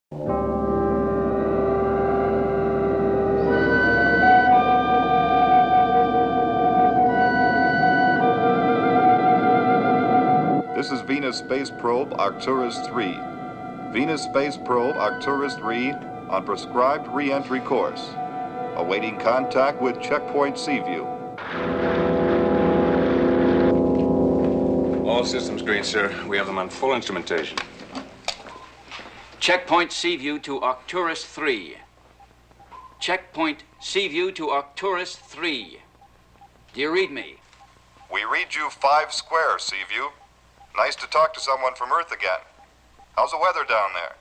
This is Venus Space Probe Arcturus 3. Venus Space Probe Arcturus 3 on prescribed re-entry course. Awaiting contact with Checkpoint Seaview. All systems green, sir. We have them on full instrumentation. Checkpoint Seaview to Arcturus 3. Checkpoint Seaview to Arcturus 3. Do you read me? We read you 5 square, Seaview. Nice to talk to someone from Earth again. How's the weather down there?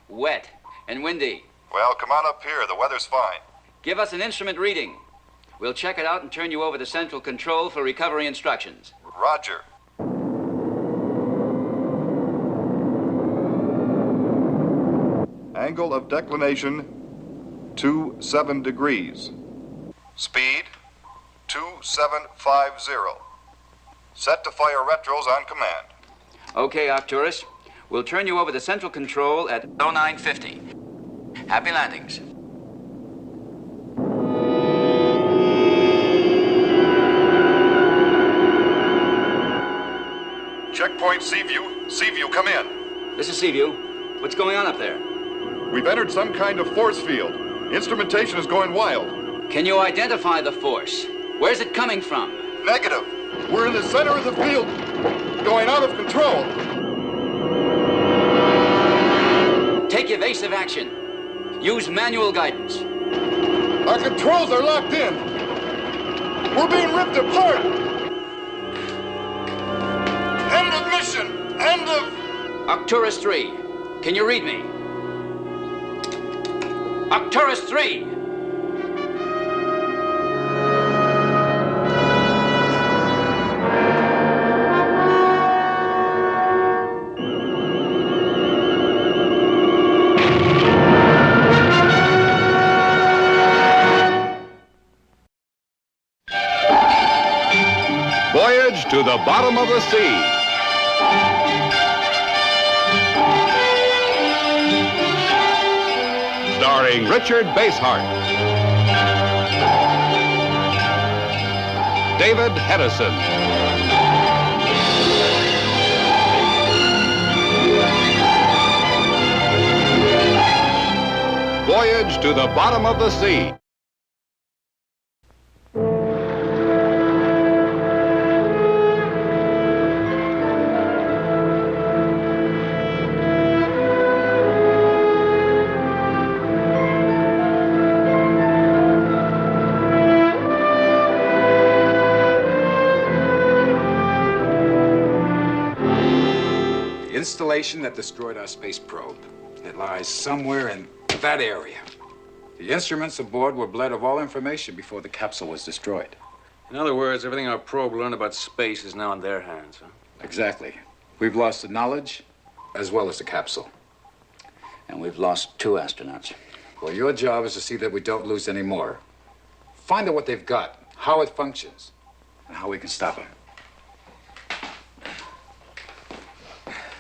Wet and windy. Well, come on up here. The weather's fine. Give us an instrument reading. We'll check it out and turn you over to Central Control for recovery instructions. Roger. Angle of declination, 27 degrees. Speed, 2750. Set to fire retros on command. Okay, Arcturus. We'll turn you over to Central Control at 0950. Happy landings. Checkpoint Seaview. Seaview, come in. This is Seaview. What's going on up there? We've entered some kind of force field. Instrumentation is going wild. Can you identify the force? Where's it coming from? Negative. We're in the center of the field, going out of control. Take evasive action. Use manual guidance. Our controls are locked in. We're being ripped apart. End of mission. End of... Arcturus 3. Can you read me? Arcturus 3. Voyage to the bottom of the sea. Starring Richard Basehart, David Hedison, Voyage to the bottom of the sea. Installation that destroyed our space probe. It lies somewhere in that area. The instruments aboard were bled of all information before the capsule was destroyed. In other words, everything our probe learned about space is now in their hands, huh? Exactly. We've lost the knowledge as well as the capsule. And we've lost 2 astronauts. Well, your job is to see that we don't lose any more. Find out what they've got, how it functions, and how we can stop them.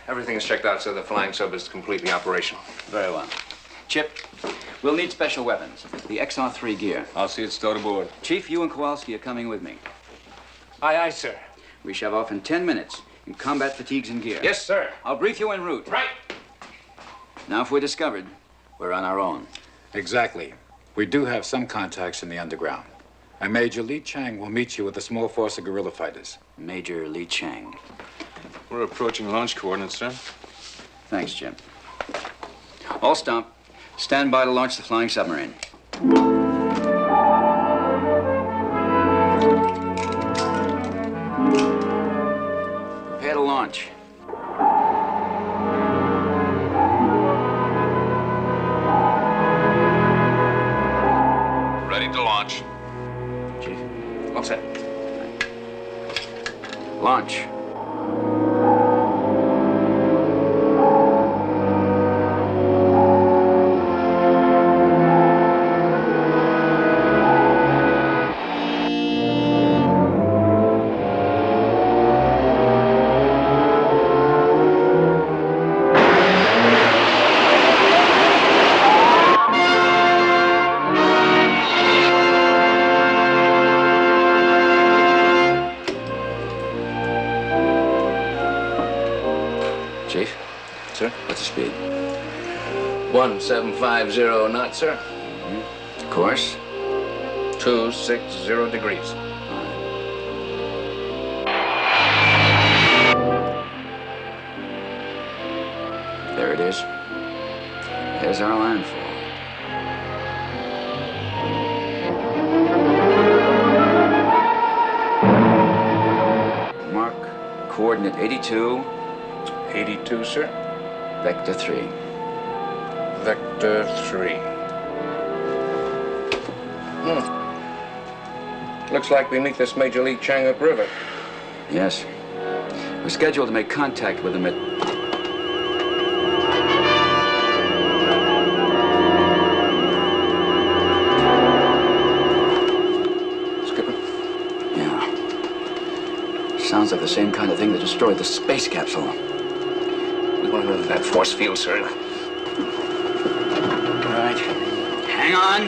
Everything is checked out, so the flying sub is completely operational. Very well. Chip, we'll need special weapons. The XR3 gear. I'll see it stowed aboard. Chief, you and Kowalski are coming with me. Aye, aye, sir. We shove off in 10 minutes in combat fatigues and gear. Yes, sir. I'll brief you en route. Right. Now, if we're discovered, we're on our own. Exactly. We do have some contacts in the underground. And Major Li Chang will meet you with a small force of guerrilla fighters. Major Li Chang. We're approaching launch coordinates, sir. Thanks, Jim. All stop. Stand by to launch the flying submarine. Prepare to launch. Ready to launch. Chief. All set. Launch. sir. What's the speed? 1750 knots, sir. Course? 260 degrees. There it is. There's our landfall. Mark coordinate 82, 82, sir. vector 3. Vector 3. Looks like we meet this Major League Chang'an River. Yes. We're scheduled to make contact with them at... Skipper? Yeah. Sounds like the same kind of thing that destroyed the space capsule. We want to know that force field, sir. All right. Hang on.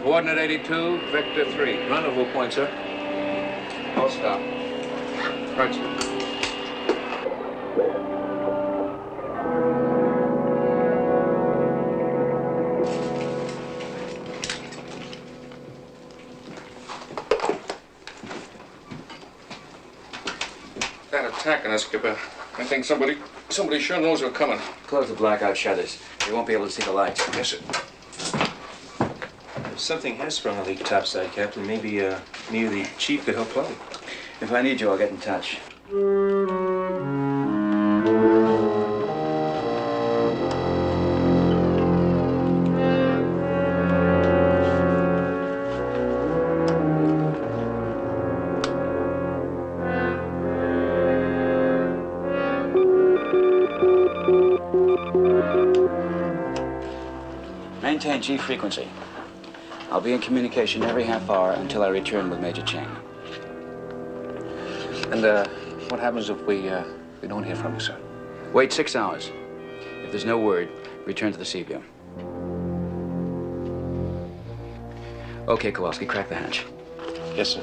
Coordinate 82, vector 3. Rendezvous point, sir. I'll stop. Right, sir. That attacking us, Skipper. I think somebody sure knows we're coming. Close the blackout shutters. You won't be able to see the lights. Yes, sir. Something has sprung a leak topside, Captain. Maybe me or the chief could help plug it. If I need you, I'll get in touch. Maintain G frequency. I'll be in communication every half hour until I return with Major Chang. And what happens if we don't hear from you, sir? Wait 6 hours. If there's no word, return to the Seaview. Okay, Kowalski, crack the hatch. Yes, sir.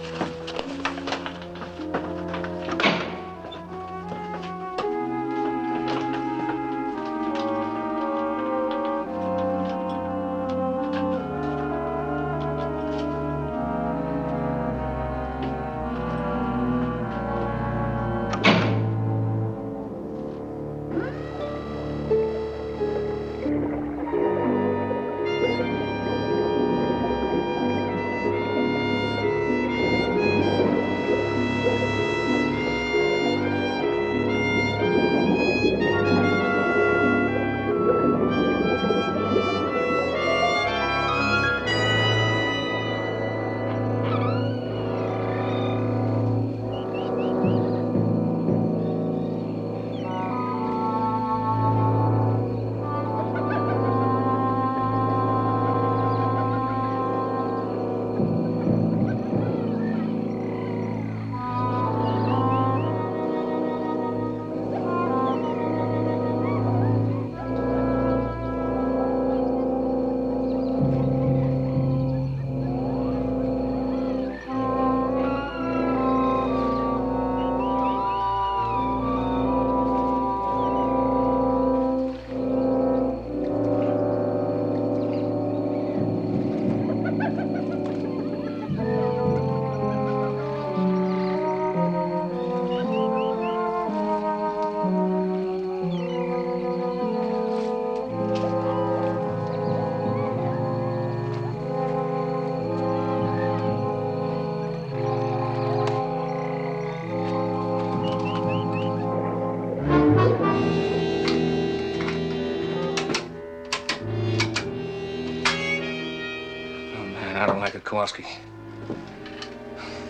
don't like it, Kowalski.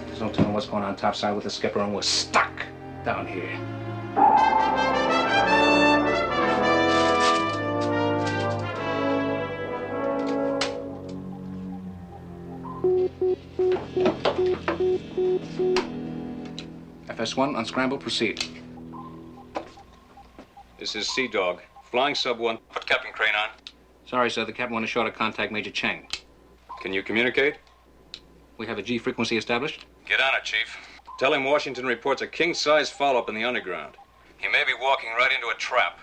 There's no telling what's going on topside with the skipper, and we're stuck down here. FS1, unscramble, proceed. This is Sea Dog. Flying Sub 1. Put Captain Crane on. Sorry, sir, the captain wanted short of contact Major Cheng. Can you communicate? We have a G frequency established. Get on it, Chief. Tell him Washington reports a king-size follow-up in the underground. He may be walking right into a trap.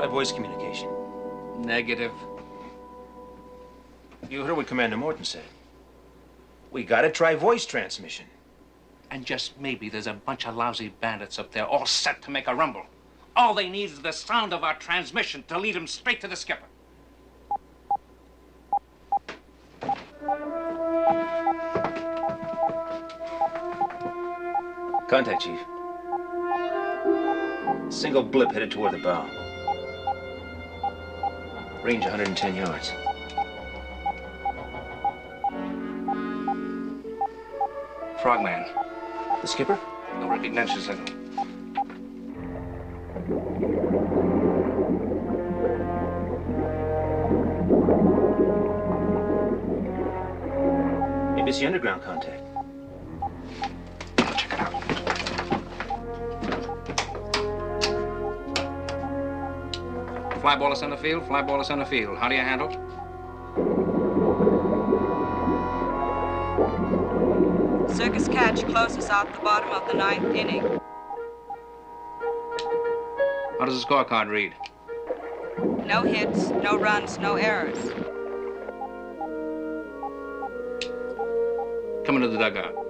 Voice communication. Negative. You heard what Commander Morton said. We gotta try voice transmission. And just maybe there's a bunch of lousy bandits up there all set to make a rumble. All they need is the sound of our transmission to lead them straight to the skipper. Contact, Chief. Single blip headed toward the bow. Range 110 yards. Frogman. The skipper? No recognition signal. Maybe it's the underground contact. Check it out. Fly ball to center field, fly ball to center field. How do you handle? Circus catch closes out the bottom of the ninth inning. How does the scorecard read? No hits, no runs, no errors. Come into the dugout.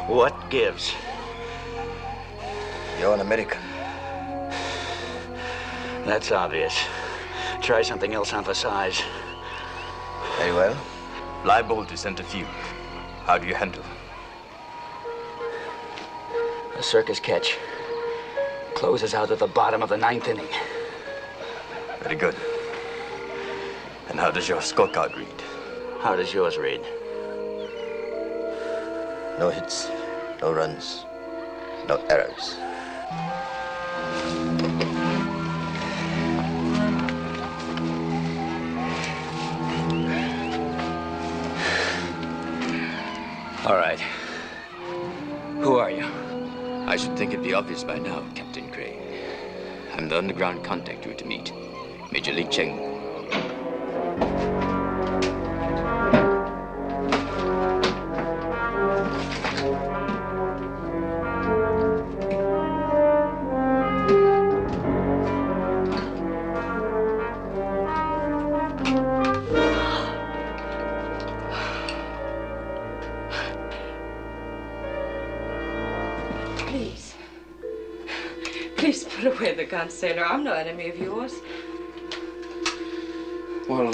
What gives? You're an American. That's obvious. Try something else on for size. Very well. Fly ball to center field. How do you handle? A circus catch. Closes out at the bottom of the 9th inning. Very good. And how does your scorecard read? How does yours read? No hits, no runs, no errors. All right. Who are you? I should think it'd be obvious by now, Captain Gray. I'm the underground contact you're to meet, Major Li Cheng. Please put away the gun, sailor. I'm no enemy of yours. Well,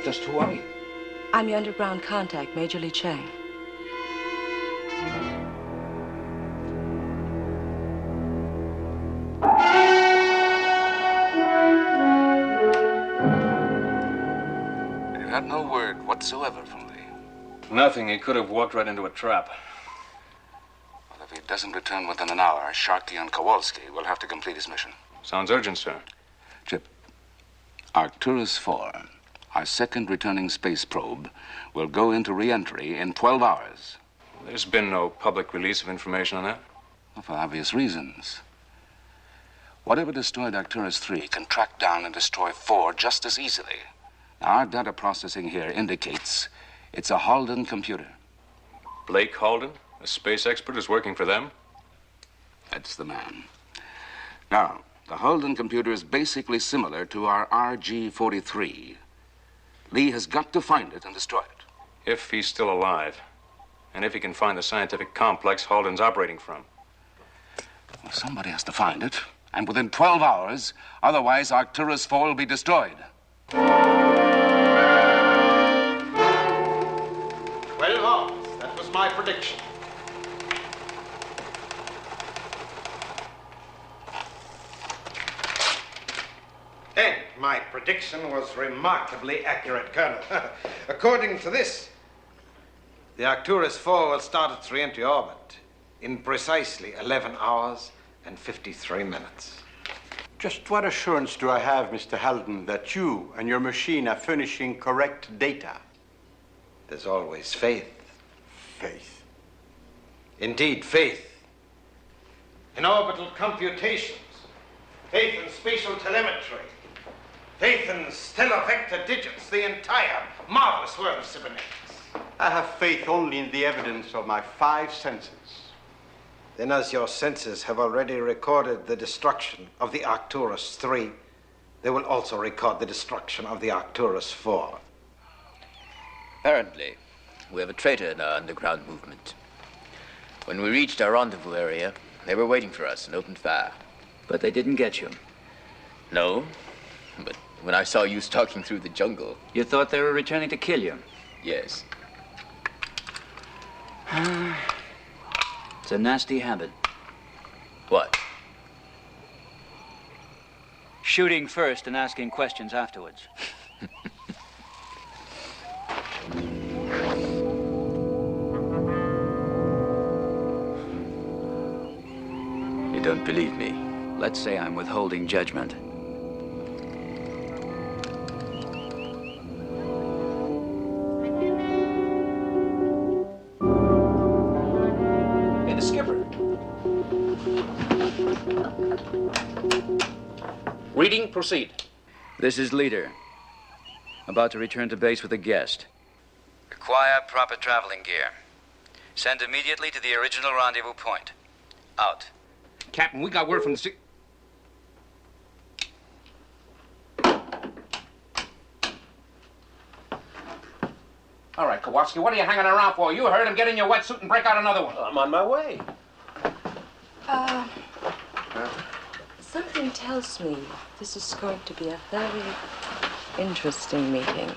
just who are you? I'm your underground contact, Major Li Cheng. You had no word whatsoever from Lee. Nothing. He could have walked right into a trap. Well, if he doesn't return within an hour, Sharkey and Kowalski will have to complete his mission. Sounds urgent, sir. Chip, Arcturus 4, our second returning space probe, will go into re-entry in 12 hours. There's been no public release of information on that? Well, for obvious reasons. Whatever destroyed Arcturus 3 can track down and destroy 4 just as easily. Now, our data processing here indicates it's a Halden computer. Blake Halden, a space expert, is working for them? That's the man. Now, the Halden computer is basically similar to our RG-43. Lee has got to find it and destroy it. If he's still alive. And if he can find the scientific complex Halden's operating from. Well, somebody has to find it. And within 12 hours, otherwise Arcturus 4 will be destroyed. 12 hours. That was my prediction. And my prediction was remarkably accurate, Colonel. According to this, the Arcturus 4 will start its re-entry orbit in precisely 11 hours and 53 minutes. Just what assurance do I have, Mr. Halden, that you and your machine are furnishing correct data? There's always faith. Faith? Indeed, faith. In orbital computations, faith in spatial telemetry, faith in stellar vector digits, the entire marvelous world of cybernetics. I have faith only in the evidence of my 5 senses. Then, as your senses have already recorded the destruction of the Arcturus 3, they will also record the destruction of the Arcturus 4. Apparently, we have a traitor in our underground movement. When we reached our rendezvous area, they were waiting for us and opened fire. But they didn't get you. No, but when I saw you stalking through the jungle... You thought they were returning to kill you? Yes. It's a nasty habit. What? Shooting first and asking questions afterwards. You don't believe me? Let's say I'm withholding judgment. Hey, the skipper. Reading, proceed. This is Leader. About to return to base with a guest. Require proper traveling gear. Send immediately to the original rendezvous point. Out. Captain, we got word from the All right, come on. Kowalski. What are you hanging around for? You heard him. Get in your wetsuit and break out another one. I'm on my way. Something tells me this is going to be a very interesting meeting.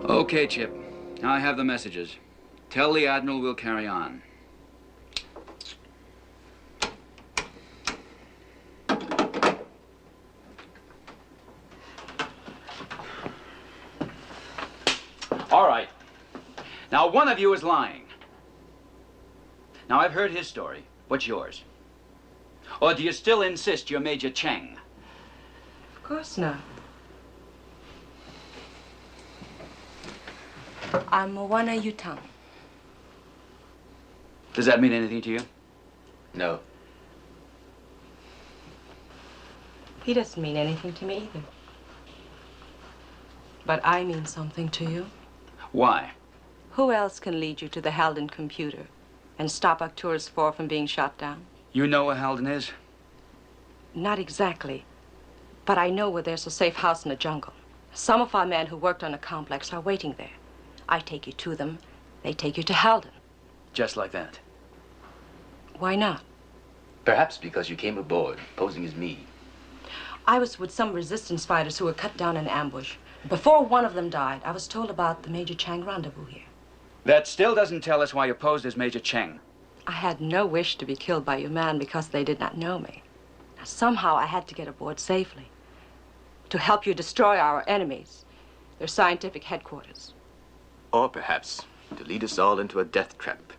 Okay, Chip. I have the messages. Tell the Admiral we'll carry on. All right. Now, one of you is lying. Now, I've heard his story. What's yours? Or do you still insist you're Major Cheng? Of course not. I'm Moana Yutang. Does that mean anything to you? No. He doesn't mean anything to me either. But I mean something to you. Why? Who else can lead you to the Halden computer and stop Arcturus 4 from being shot down? You know where Halden is? Not exactly. But I know where there's a safe house in the jungle. Some of our men who worked on the complex are waiting there. I take you to them. They take you to Halden. Just like that. Why not? Perhaps because you came aboard, posing as me. I was with some resistance fighters who were cut down in ambush. Before one of them died, I was told about the Major Chang rendezvous here. That still doesn't tell us why you posed as Major Cheng. I had no wish to be killed by your man because they did not know me. Now, somehow I had to get aboard safely. To help you destroy our enemies, their scientific headquarters. Or perhaps to lead us all into a death trap.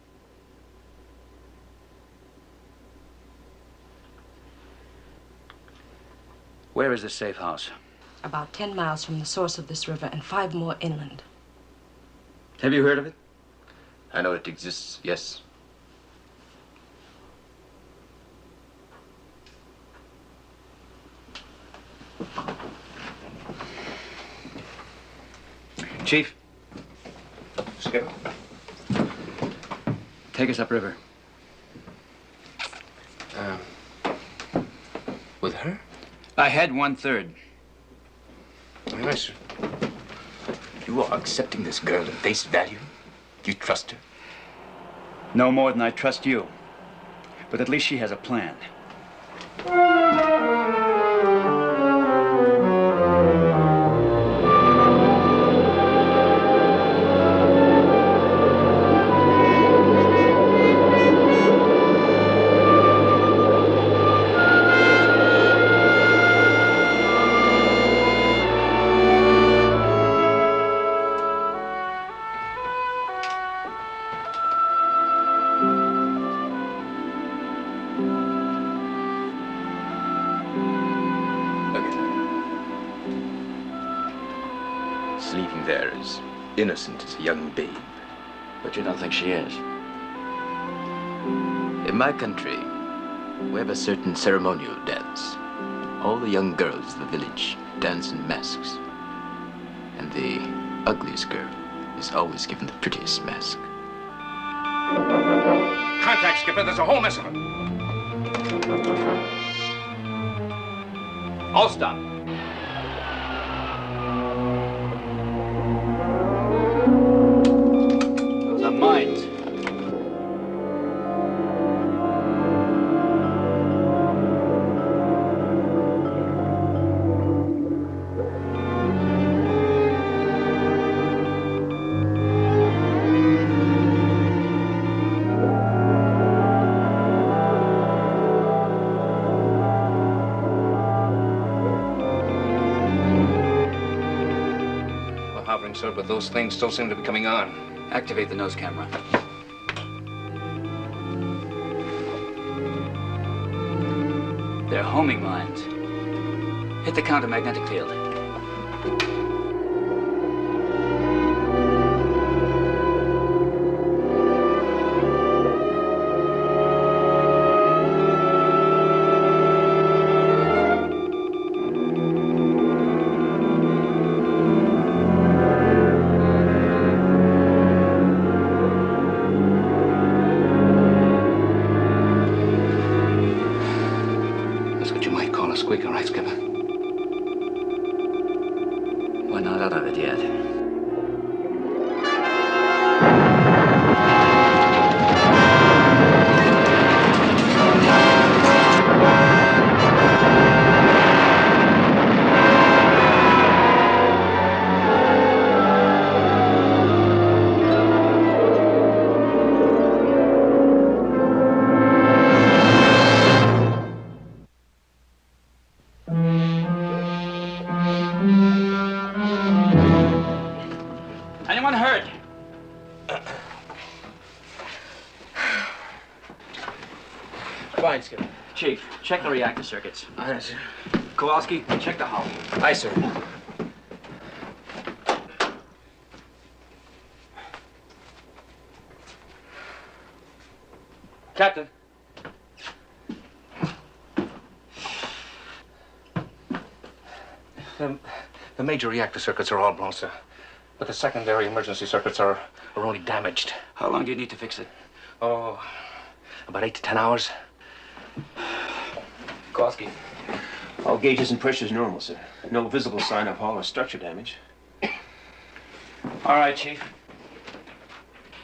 Where is the safe house? About 10 miles from the source of this river and 5 more inland. Have you heard of it? I know it exists, yes. Chief, Skipper. take us upriver. With her? I had 1/3. Yes, sir. You are accepting this girl at face value? You trust her? No more than I trust you. But at least she has a plan. Sleeping there as innocent as a young babe. But you don't think she is? In my country, we have a certain ceremonial dance. All the young girls of the village dance in masks. And the ugliest girl is always given the prettiest mask. Contact, Skipper. There's a whole mess of them. All stop. Those are mines. hovering, sir, but those things still seem to be coming on. Activate the nose camera. They're homing lines. Hit the countermagnetic field. Squeaker, right, Skipper? We're not out of it yet. Anyone hurt? Fine, Skipper. Chief, check the reactor circuits. Aye, sir. Kowalski, check the hull. Aye, sir. Captain. The major reactor circuits are all blown, sir. But the secondary emergency circuits are only damaged. How long do you need to fix it? Oh, about 8 to 10 hours. Kowalski, all gauges and pressures normal, sir. No visible sign of hull or structure damage. All right, Chief.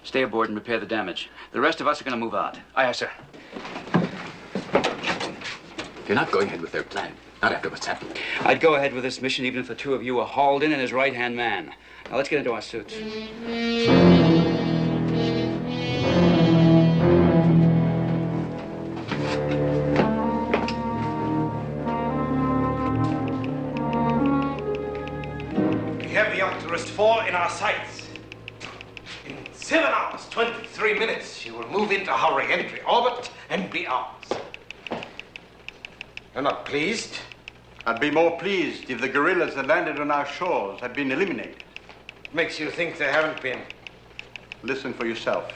Stay aboard and repair the damage. The rest of us are going to move out. Aye, aye, sir. You're not going ahead with their plan. Not after what's happened. I'd go ahead with this mission even if the two of you were hauled in and his right-hand man. Now, let's get into our suits. We have the Arcturus 4 in our sights. In 7 hours, 23 minutes, she will move into her re-entry orbit and be ours. You're not pleased? I'd be more pleased if the guerrillas that landed on our shores had been eliminated. Makes you think they haven't been? Listen for yourself.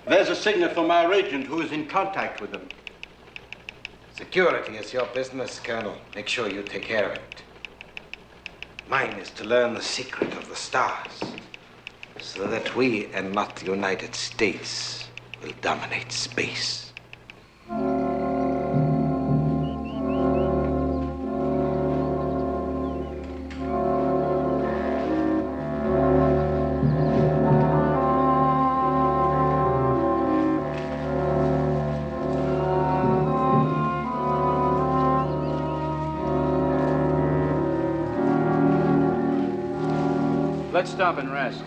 There's a signal from our agent who is in contact with them. Security is your business, Colonel. Make sure you take care of it. Mine is to learn the secret of the stars, so that we, and not the United States, will dominate space. Let's stop and rest.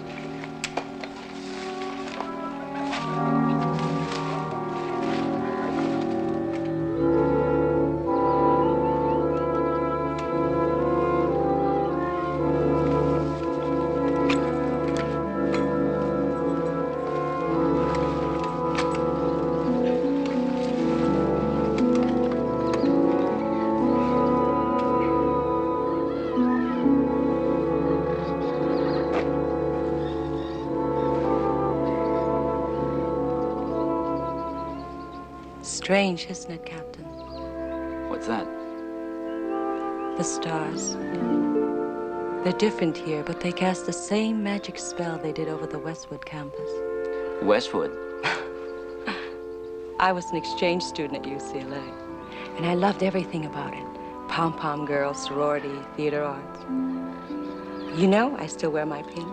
Strange, isn't it, Captain? What's that? The stars. They're different here, but they cast the same magic spell they did over the Westwood campus. Westwood? I was an exchange student at UCLA, and I loved everything about it. Pom-pom girls, sorority, theater arts. You know, I still wear my pin.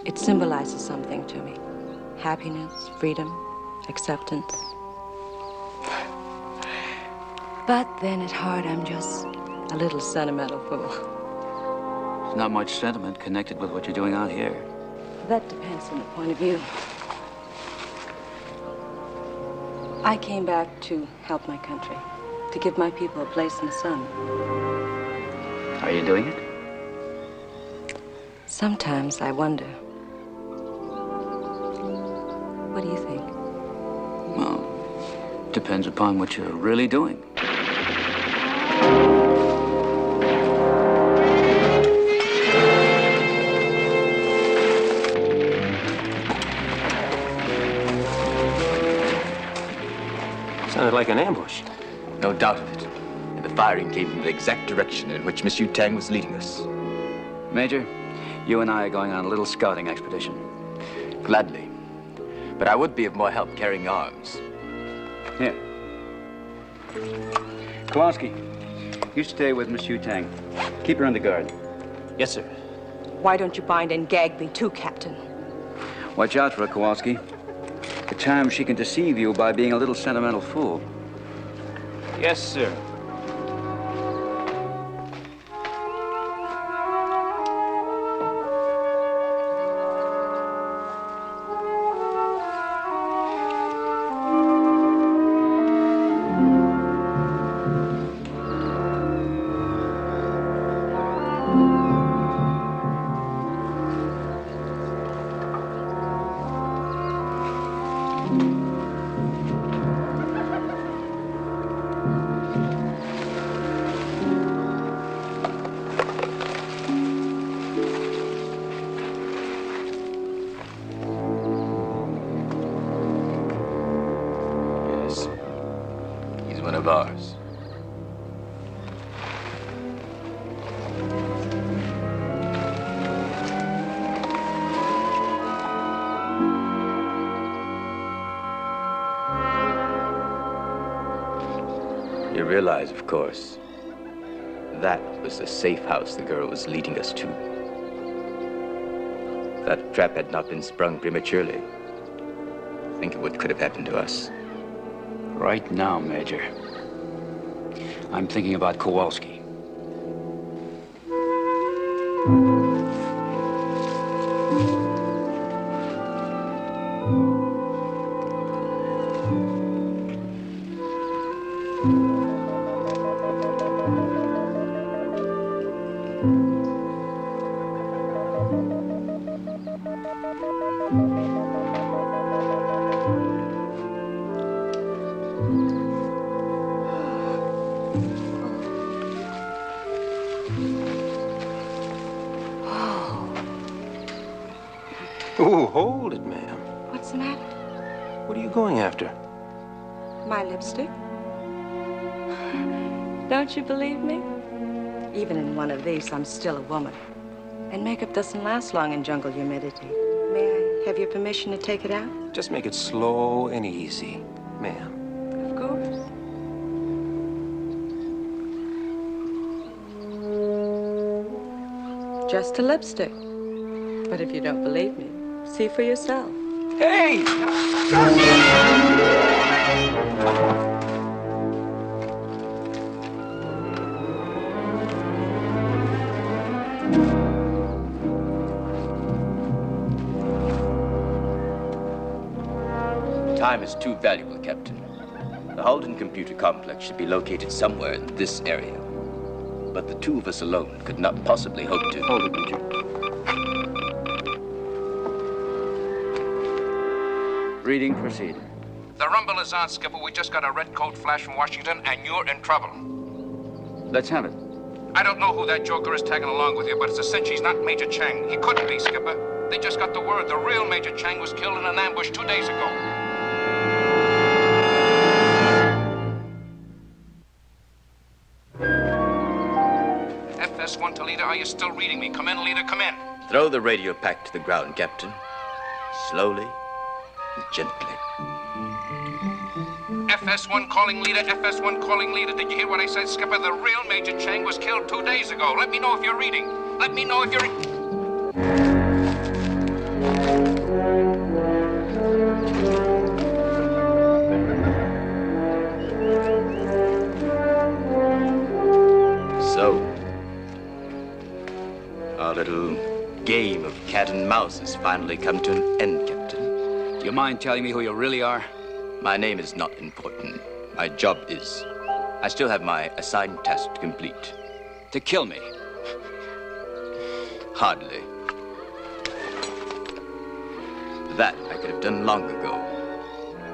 It symbolizes something to me. Happiness, freedom, acceptance. But then at heart, I'm just a little sentimental fool. There's not much sentiment connected with what you're doing out here. That depends on the point of view. I came back to help my country, to give my people a place in the sun. Are you doing it? Sometimes I wonder. What do you think? Well, depends upon what you're really doing. Sounded like an ambush. No doubt of it. And the firing came from the exact direction in which Monsieur Tang was leading us. Major, you and I are going on a little scouting expedition. Gladly. But I would be of more help carrying arms. Here. Kowalski, you stay with Monsieur Tang. Keep her on the guard. Yes, sir. Why don't you bind and gag me too, Captain? Watch out for her, Kowalski. At times she can deceive you by being a little sentimental fool. Yes, sir. One of ours. You realize, of course, that was the safe house the girl was leading us to. If that trap had not been sprung prematurely, think of what could have happened to us. Right now, Major, I'm thinking about Kowalski. Oh, hold it, ma'am. What's the matter? What are you going after? My lipstick? Don't you believe me? Even in one of these, I'm still a woman. And makeup doesn't last long in jungle humidity. May I have your permission to take it out? Just make it slow and easy, ma'am. Of course. Just a lipstick. But if you don't believe me, see for yourself. Hey! Time is too valuable, Captain. The Halden computer complex should be located somewhere in this area. But the two of us alone could not possibly hope to... Hold it, Major. Reading, proceed. The rumble is on, Skipper. We just got a red coat flash from Washington, and you're in trouble. Let's have it. I don't know who that joker is tagging along with you, but it's a cinch he's not Major Chang. He couldn't be, Skipper. They just got the word the real Major Chang was killed in an ambush 2 days ago. FS1 to leader, are you still reading me? Come in, leader, come in. Throw the radio pack to the ground, Captain. Slowly and gently. FS1 calling leader, FS1 calling leader. Did you hear what I said, Skipper? The real Major Chang was killed 2 days ago. Let me know if you're reading. Let me know if you're... So, our little game of cat and mouse has finally come to an end, Captain. Do you mind telling me who you really are? My name is not important. My job is. I still have my assigned task to complete. To kill me. Hardly. That I could have done long ago.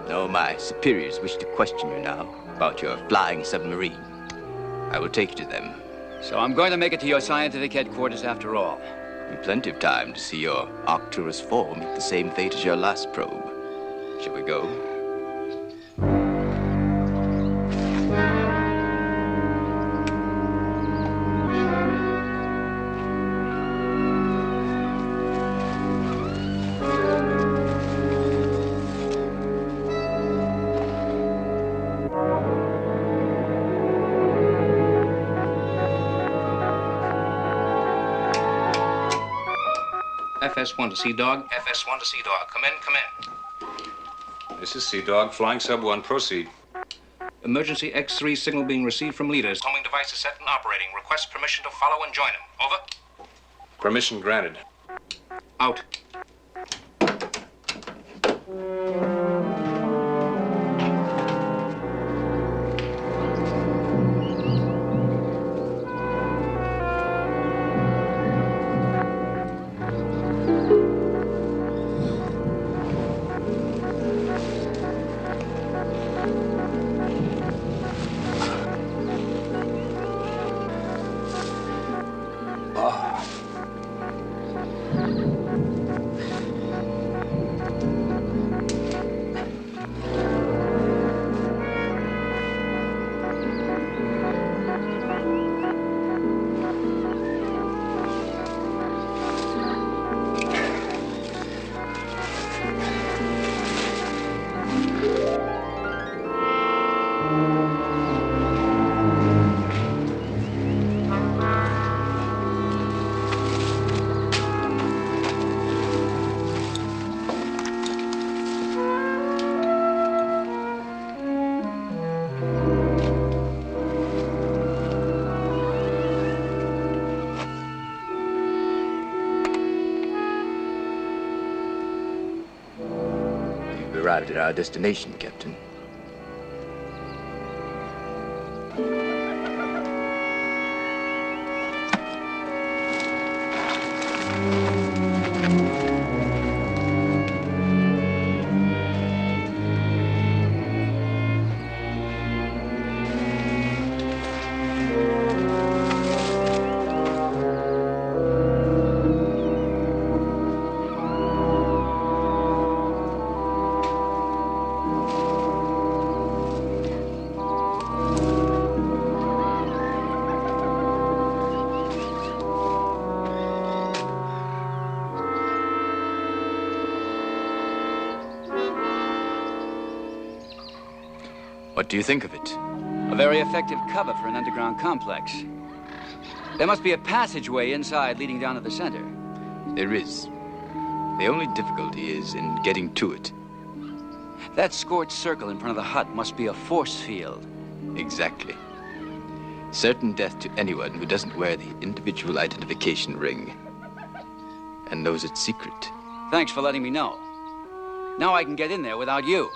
No, my superiors wish to question you now about your flying submarine. I will take you to them. So I'm going to make it to your scientific headquarters after all. You've plenty of time to see your Arcturus 4 meet the same fate as your last probe. Shall we go? FS1 to Sea Dog. FS1 to Sea Dog. Come in, come in. This is Sea Dog, Flying Sub 1. Proceed. Emergency X3 signal being received from leaders. Homing device is set and operating. Request permission to follow and join him. Over. Permission granted. Out. Arrived at our destination, Captain. What do you think of it? A very effective cover for an underground complex. There must be a passageway inside leading down to the center. There is. The only difficulty is in getting to it. That scorched circle in front of the hut must be a force field. Exactly. Certain death to anyone who doesn't wear the individual identification ring and knows its secret. Thanks for letting me know. Now I can get in there without you.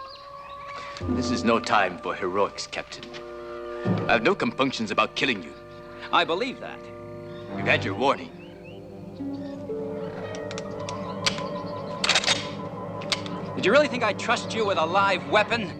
This is no time for heroics, Captain. I have no compunctions about killing you. I believe that. You've had your warning. Did you really think I'd trust you with a live weapon?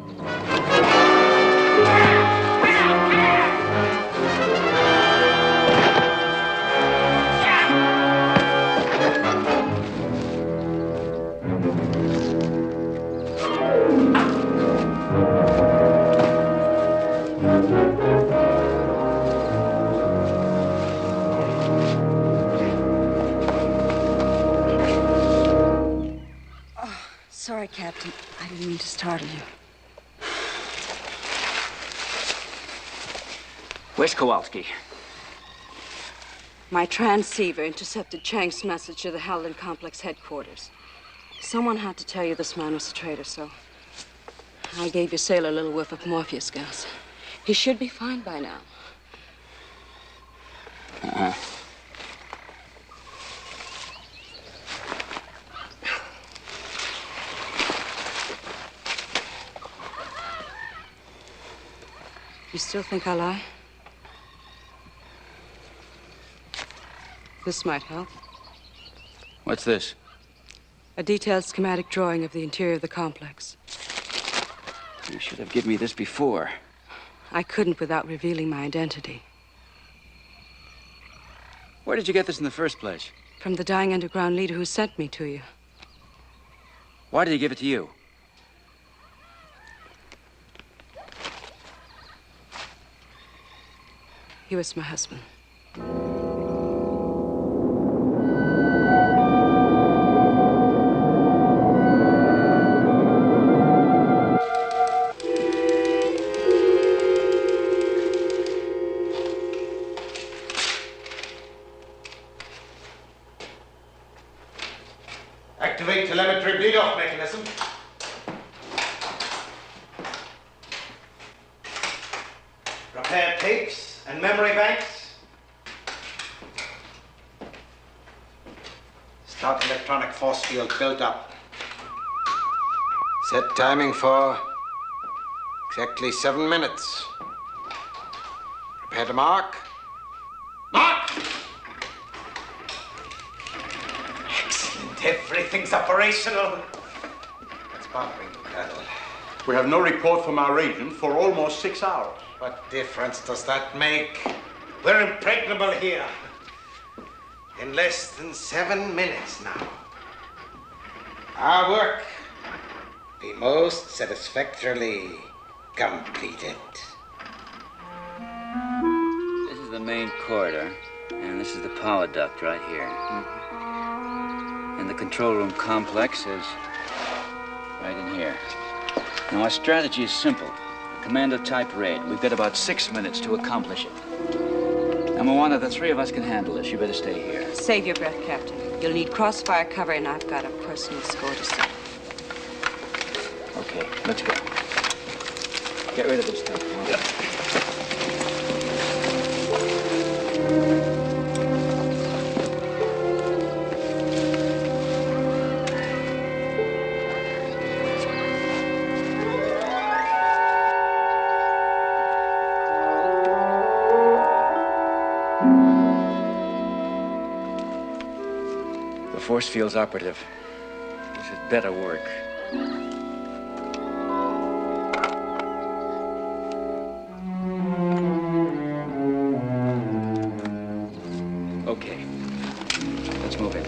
Sorry, Captain. I didn't mean to startle you. Where's Kowalski? My transceiver intercepted Chang's message to the Halden Complex headquarters. Someone had to tell you this man was a traitor, so I gave your sailor a little whiff of Morpheus gas. He should be fine by now. You still think I lie? This might help. What's this? A detailed schematic drawing of the interior of the complex. You should have given me this before. I couldn't without revealing my identity. Where did you get this in the first place? From the dying underground leader who sent me to you. Why did he give it to you? He was my husband. Activate telemetry bleed-off mechanism. Prepare tapes and memory banks. Start electronic force field built up. Set timing for exactly 7 minutes. Prepare to mark. Mark! Excellent. Everything's operational. That's bothering you, Colonel. We have no report from our agent for almost 6 hours. What difference does that make? We're impregnable here. In less than 7 minutes now. Our work be most satisfactorily completed. This is the main corridor, and this is the power duct right here. And the control room complex is right in here. Now, our strategy is simple. A commando-type raid. We've got about 6 minutes to accomplish it. Number one, if the three of us can handle this, you better stay here. Save your breath, Captain. You'll need crossfire cover, and I've got a personal score to settle. Okay, let's go. Get rid of this stuff. Yeah. The force field's operative. This had better work. Okay. Let's move in.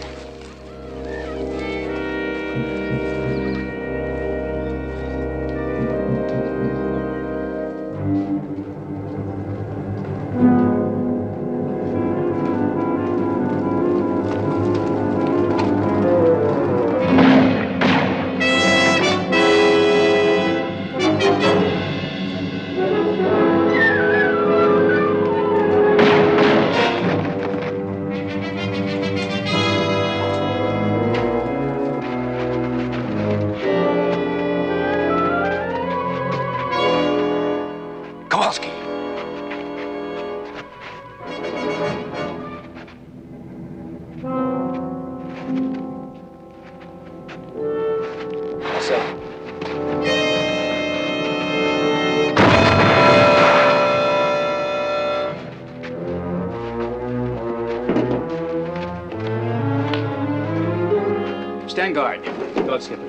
Stand guard. Go out, Skipper.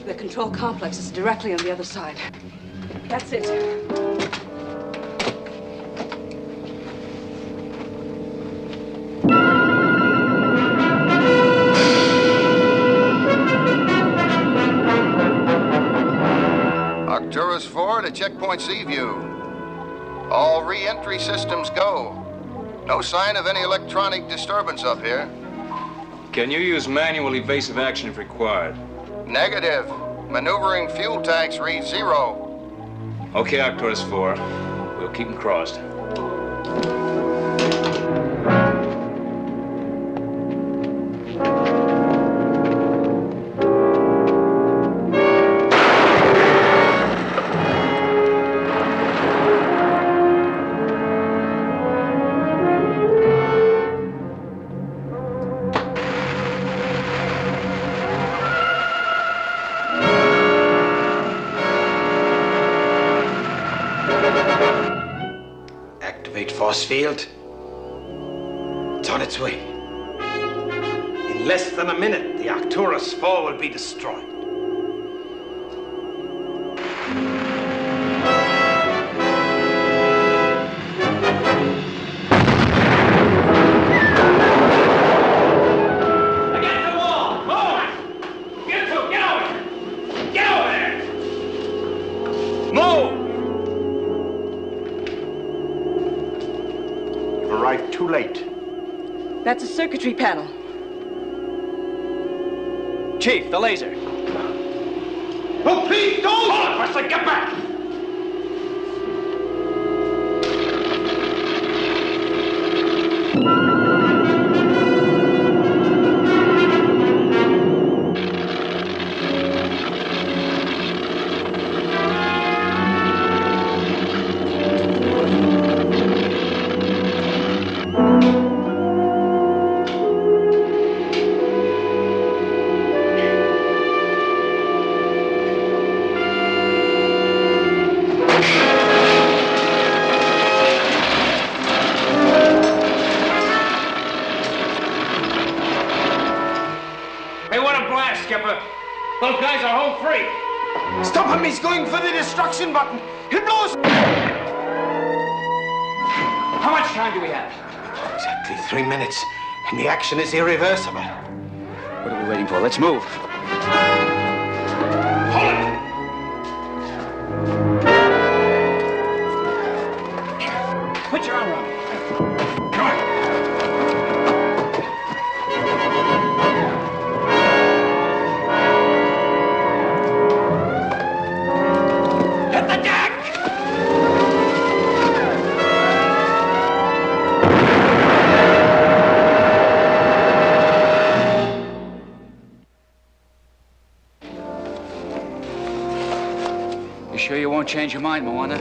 The control complex is directly on the other side. That's it. Arcturus 4 to checkpoint Seaview. All re-entry systems go. No sign of any electronic disturbance up here. Can you use manual evasive action if required? Negative. Maneuvering fuel tanks read 0. Okay, Arcturus 4. We'll keep them crossed. Force field. It's on its way. In less than a minute, the Arcturus 4 will be destroyed. Against the wall! Move! You two, get over here! Get over there! Move! Arrived too late. That's a circuitry panel. Chief, the laser. Oh, please don't! Hold it, Wesley, get back! Skipper. Those guys are home free. Stop him! He's going for the destruction button. He'll blow us. How much time do we have? Exactly 3 minutes, and the action is irreversible. What are we waiting for? Let's move. Hold it! Put your arm around me. Come on. Hit the deck! You sure you won't change your mind, Moana?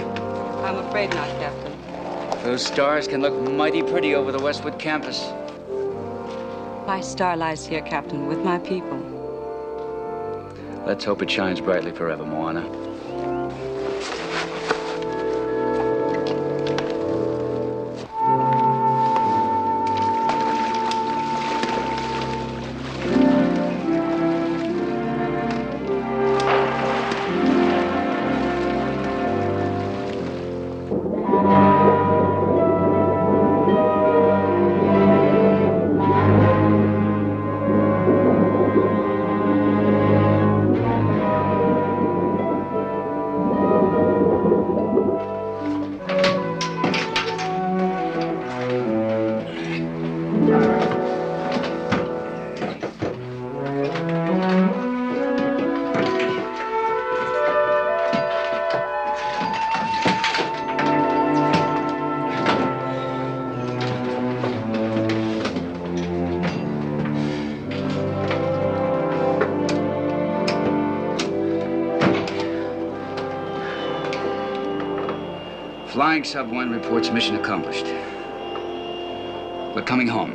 I'm afraid not, Captain. Those stars can look mighty pretty over the Westwood campus. My star lies here, Captain, with my people. Let's hope it shines brightly forever, Moana. Flying Sub 1 reports mission accomplished. We're coming home.